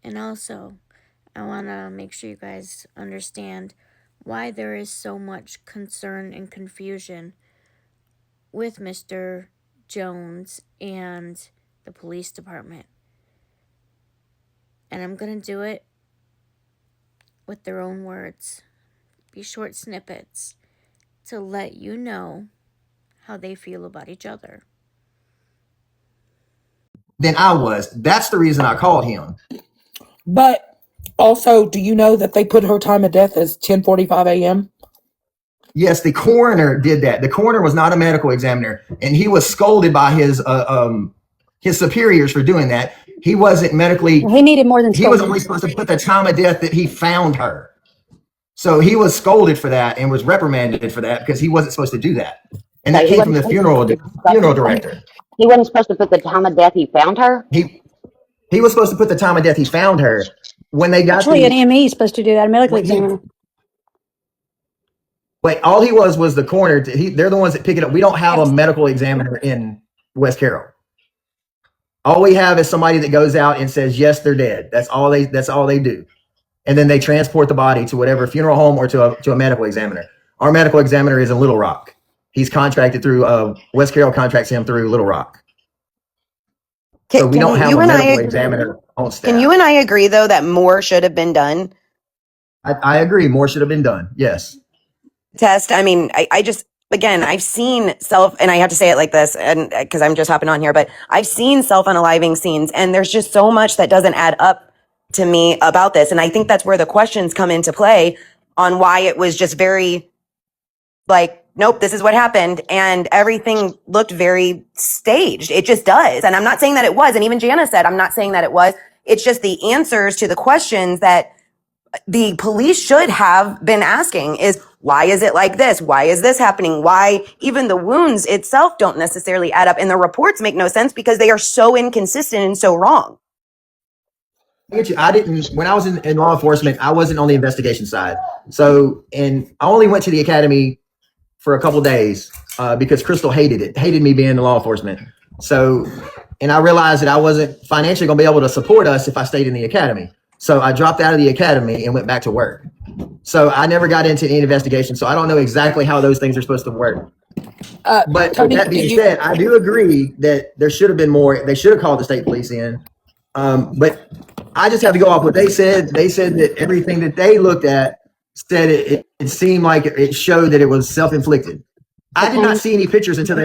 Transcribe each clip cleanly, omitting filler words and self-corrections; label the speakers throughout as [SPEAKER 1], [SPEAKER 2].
[SPEAKER 1] And also, I want to make sure you guys understand why there is so much concern and confusion with Mr. Jones and the police department. And I'm going to do it with their own words. Be short snippets to let you know how they feel about each other.
[SPEAKER 2] Than I was. That's the reason I called him.
[SPEAKER 3] But also, do you know that they put her time of death as 10:45 a.m.?
[SPEAKER 2] Yes, the coroner did that. The coroner was not a medical examiner, and he was scolded by his superiors for doing that. He wasn't medically.
[SPEAKER 4] He needed more than
[SPEAKER 2] He was
[SPEAKER 4] scolding.
[SPEAKER 2] only supposed to put the time of death that he found her. So he was scolded for that and was reprimanded for that because he wasn't supposed to do that. And that
[SPEAKER 5] He
[SPEAKER 2] came from
[SPEAKER 5] wasn't
[SPEAKER 2] the funeral director.
[SPEAKER 5] He wasn't supposed to put the time of death he found her.
[SPEAKER 2] He was supposed to put the time of death he found her when they got
[SPEAKER 4] Actually, an ME is supposed to do that, a medical examiner.
[SPEAKER 2] Wait, all he was the coroner. They're the ones that pick it up. We don't have a medical examiner in West Carroll. All we have is somebody that goes out and says, yes, they're dead. That's all they do. And then they transport the body to whatever funeral home or to a medical examiner. Our medical examiner is in Little Rock. He's contracted through West Carroll contracts him through Little Rock. So we don't have a medical examiner on staff.
[SPEAKER 6] Can you and I agree, though, that more should have been done?
[SPEAKER 2] I agree. More should have been done. Yes.
[SPEAKER 6] Test. I mean, I just, again, I've seen and I have to say it like this, and because I'm just hopping on here, but I've seen self-unaliving scenes, and there's just so much that doesn't add up to me about this. And I think that's where the questions come into play on why it was just very like, nope, this is what happened. And everything looked very staged. It just does. And I'm not saying that it was. And even Jana said, I'm not saying that it was. It's just the answers to the questions that the police should have been asking is, why is it like this? Why is this happening? Why even the wounds itself don't necessarily add up, and the reports make no sense because they are so inconsistent and so wrong.
[SPEAKER 2] I didn't, when I was in law enforcement, I wasn't on the investigation side. So, and I only went to the academy for a couple of days because Crystal hated me being in law enforcement. So, and I realized that I wasn't financially going to be able to support us if I stayed in the academy. So I dropped out of the academy and went back to work. So I never got into any investigation. So I don't know exactly how those things are supposed to work. But Tony, with that being said, I do agree that there should have been more. They should have called the state police in. But I just have to go off what they said. They said that everything that they looked at said it seemed like it showed that it was self-inflicted. I did not see any pictures until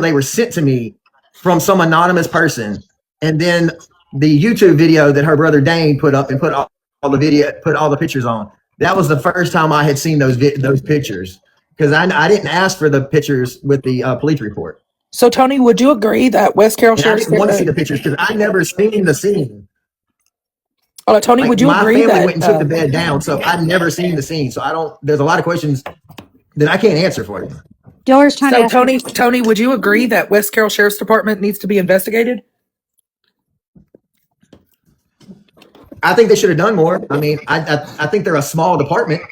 [SPEAKER 2] they were sent to me from some anonymous person. And then the YouTube video that her brother Dane put up and put all the pictures on. That was the first time I had seen those pictures, because I didn't ask for the pictures with the police report.
[SPEAKER 3] So, Tony, would you agree that West Carroll Sheriff?
[SPEAKER 2] I didn't want to see the pictures because I never seen the scene.
[SPEAKER 3] Oh, Tony, would you agree that
[SPEAKER 2] my family went and took the bed down, so I've never seen the scene. So I don't. There's a lot of questions that I can't answer for you.
[SPEAKER 4] Doris trying to.
[SPEAKER 3] So, Tony, would you agree that West Carroll Sheriff's Department needs to be investigated?
[SPEAKER 2] I think they should have done more. I mean, I think they're a small department,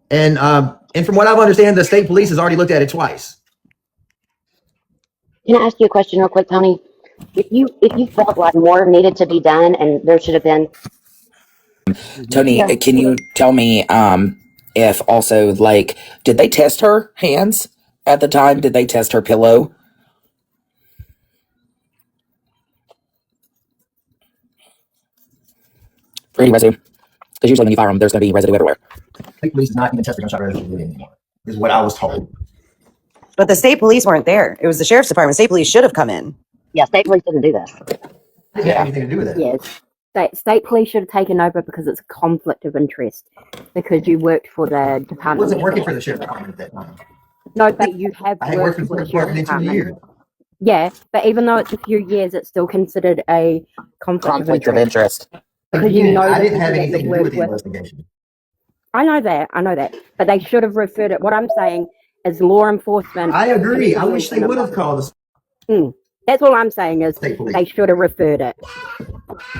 [SPEAKER 2] and from what I've understand, the state police has already looked at it twice.
[SPEAKER 5] Can I ask you a question real quick, Tony? If you felt like more needed to be done and there should have been.
[SPEAKER 7] Tony, can you tell me if also, like, did they test her hands at the time? Did they test her pillow? For any residue? Because usually when you fire them, there's going to be residue everywhere.
[SPEAKER 2] State police is not even testing gunshot residue anymore, is what I was told.
[SPEAKER 6] But the state police weren't there. It was the sheriff's department. State police should have come in.
[SPEAKER 5] Yeah, state police didn't do that.
[SPEAKER 2] It didn't have anything to do with it.
[SPEAKER 8] Yes. State police should have taken over because it's a conflict of interest. Because you worked for the department.
[SPEAKER 2] I wasn't working for the sheriff's department at that time.
[SPEAKER 8] No, but you have worked for the sheriff's department. Yeah, but even though it's a few years, it's still considered a conflict of interest. Because you know,
[SPEAKER 2] I didn't have anything to do with the investigation.
[SPEAKER 8] I know that. But they should have referred it. What I'm saying is law enforcement.
[SPEAKER 2] I agree. I wish they would have called us.
[SPEAKER 8] That's all I'm saying is they should have referred it.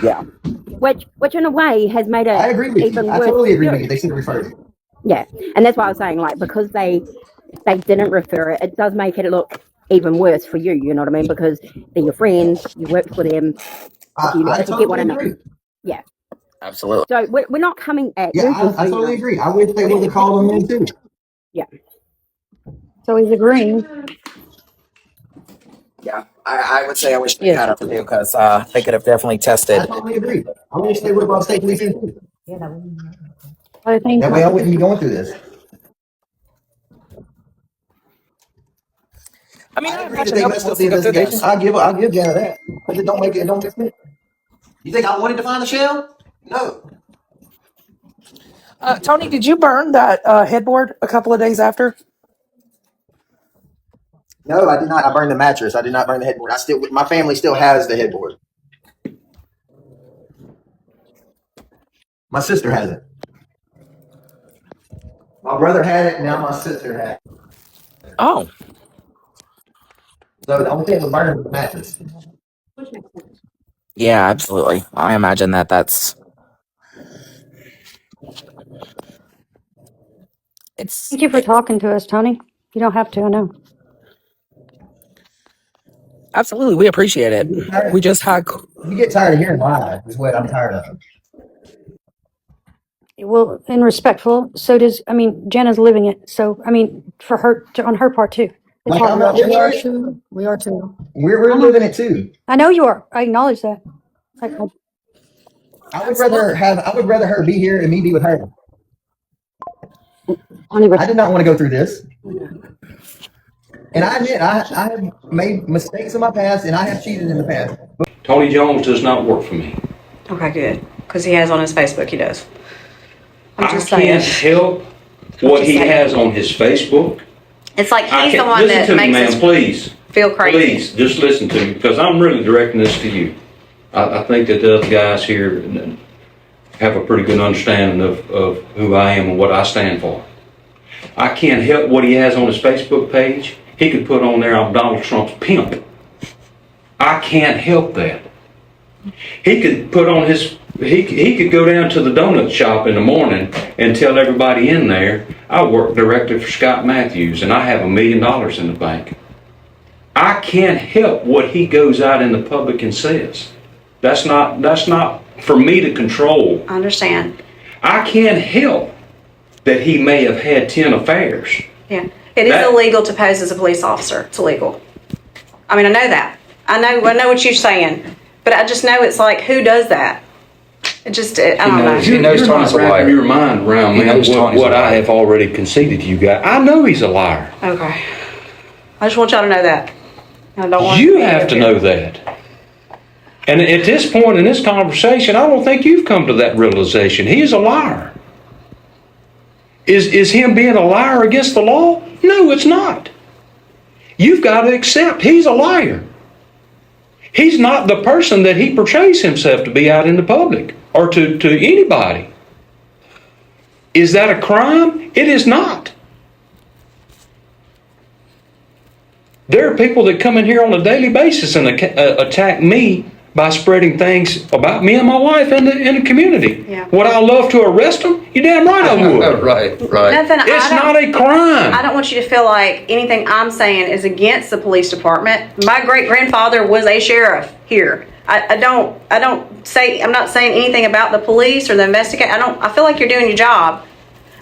[SPEAKER 7] Yeah.
[SPEAKER 8] Which in a way has made it.
[SPEAKER 2] I agree with you. I totally agree with you. They should have referred it.
[SPEAKER 8] Yeah, and that's why I was saying, like, because they didn't refer it, it does make it look even worse for you. You know what I mean? Because they're your friends, you worked for them. You
[SPEAKER 2] I totally agree.
[SPEAKER 8] Yeah.
[SPEAKER 7] Absolutely.
[SPEAKER 8] So we're not coming at you.
[SPEAKER 2] Yeah, I totally agree. I wish they would have called him in too.
[SPEAKER 8] Yeah.
[SPEAKER 4] So he's agreeing.
[SPEAKER 7] Yeah, I would say I wish they
[SPEAKER 8] Yes.
[SPEAKER 7] had him too, because they could have definitely
[SPEAKER 2] I
[SPEAKER 7] tested.
[SPEAKER 2] totally agree. I wish they would have brought state police in too.
[SPEAKER 4] I think
[SPEAKER 2] That way I wouldn't be going through this.
[SPEAKER 7] I mean,
[SPEAKER 2] I
[SPEAKER 7] I
[SPEAKER 2] agree that
[SPEAKER 7] imagine
[SPEAKER 2] they
[SPEAKER 7] nobody
[SPEAKER 2] messed up
[SPEAKER 7] wants
[SPEAKER 2] the
[SPEAKER 7] to go through
[SPEAKER 2] investigation.
[SPEAKER 7] this.
[SPEAKER 2] I'll give Jenna that. But it don't make sense. You think I wanted to find the shell? No.
[SPEAKER 3] Tony, did you burn that headboard a couple of days after?
[SPEAKER 2] No, I did not. I burned the mattress. I did not burn the headboard. My family still has the headboard. My sister has it. My brother had it. Now my sister has it.
[SPEAKER 7] Oh,
[SPEAKER 2] So the only thing that was burning was the mattress.
[SPEAKER 7] yeah, absolutely. I imagine that's it's
[SPEAKER 4] Thank you for talking to us, Tony. You don't have to, I know.
[SPEAKER 7] absolutely, we appreciate it. We just had
[SPEAKER 2] You get tired of hearing lies. Is what I'm tired of.
[SPEAKER 4] Well, and respectful, so does, I mean, Jenna's living it. So, I mean, for her, on her part too. It's
[SPEAKER 2] Like I'm
[SPEAKER 4] hard.
[SPEAKER 2] not. We are
[SPEAKER 4] too. We are too.
[SPEAKER 2] We're living it too.
[SPEAKER 4] I know you are. I acknowledge that.
[SPEAKER 2] I would rather her be here and me be with her.
[SPEAKER 5] Tony,
[SPEAKER 2] I did not want to go through this. And I admit I have made mistakes in my past and I have cheated in the past.
[SPEAKER 9] Tony Jones does not work for me.
[SPEAKER 6] Okay, good. Because he has on his Facebook, he does. I'm
[SPEAKER 9] I
[SPEAKER 6] just
[SPEAKER 9] can't
[SPEAKER 6] saying.
[SPEAKER 9] help what he
[SPEAKER 6] saying.
[SPEAKER 9] has on his Facebook.
[SPEAKER 6] It's like
[SPEAKER 9] I
[SPEAKER 6] he's the
[SPEAKER 9] can't-
[SPEAKER 6] one
[SPEAKER 9] listen
[SPEAKER 6] that
[SPEAKER 9] to me,
[SPEAKER 6] makes
[SPEAKER 9] ma'am,
[SPEAKER 6] us
[SPEAKER 9] please.
[SPEAKER 6] feel crazy.
[SPEAKER 9] Please, just listen to me, because I'm really directing this to you. I think that the other guys here have a pretty good understanding of who I am and what I stand for. I can't help what he has on his Facebook page. He could put on there, I'm Donald Trump's pimp. I can't help that. He could put on he could go down to the donut shop in the morning and tell everybody in there, I work directly for Scott Matthews and I have $1 million in the bank. I can't help what he goes out in the public and says. That's not for me to control.
[SPEAKER 6] I understand.
[SPEAKER 9] I can't help that he may have had 10 affairs.
[SPEAKER 6] Yeah. It is illegal to pose as a police officer. It's illegal. I mean, I know that. I know what you're saying. But I just know it's like, who does that? I don't know.
[SPEAKER 9] You're not wrapping your mind around what I have already conceded to you guys. I know he's a liar.
[SPEAKER 6] Okay. I just want y'all to know that. I don't want
[SPEAKER 9] You have to know that. And at this point in this conversation, I don't think you've come to that realization. He is a liar. Is him being a liar against the law? No, it's not. You've got to accept he's a liar. He's not the person that he portrays himself to be out in the public or to anybody. Is that a crime? It is not. There are people that come in here on a daily basis and attack me by spreading things about me and my wife in the community.
[SPEAKER 6] Yeah.
[SPEAKER 9] Would I love to arrest them? You're damn right I would.
[SPEAKER 2] Right.
[SPEAKER 9] It's not a crime.
[SPEAKER 6] I don't want you to feel like anything I'm saying is against the police department. My great grandfather was a sheriff here. I'm not saying anything about the police or the investigation. I feel like you're doing your job.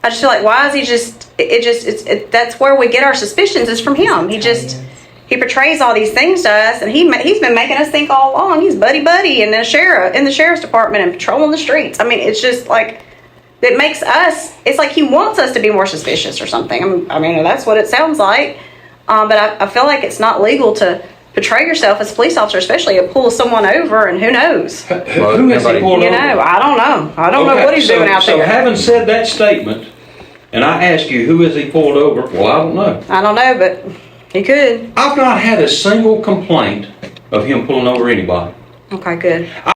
[SPEAKER 6] I just feel like, why is he that's where we get our suspicions is from him. He portrays all these things to us, and he's been making us think all along he's buddy in the sheriff's department and patrolling the streets. I mean, it's just like it makes us. It's like he wants us to be more suspicious or something. I mean, that's what it sounds like. But I feel like it's not legal to portray yourself as a police officer, especially to pull someone over, and who knows?
[SPEAKER 9] Who has he pulled over?
[SPEAKER 6] I don't know. I don't know what he's doing out there.
[SPEAKER 9] So having said that statement, and I ask you, who has he pulled over? Well, I don't know.
[SPEAKER 6] I don't know, but he could.
[SPEAKER 9] I've not had a single complaint of him pulling over anybody.
[SPEAKER 6] Okay, good.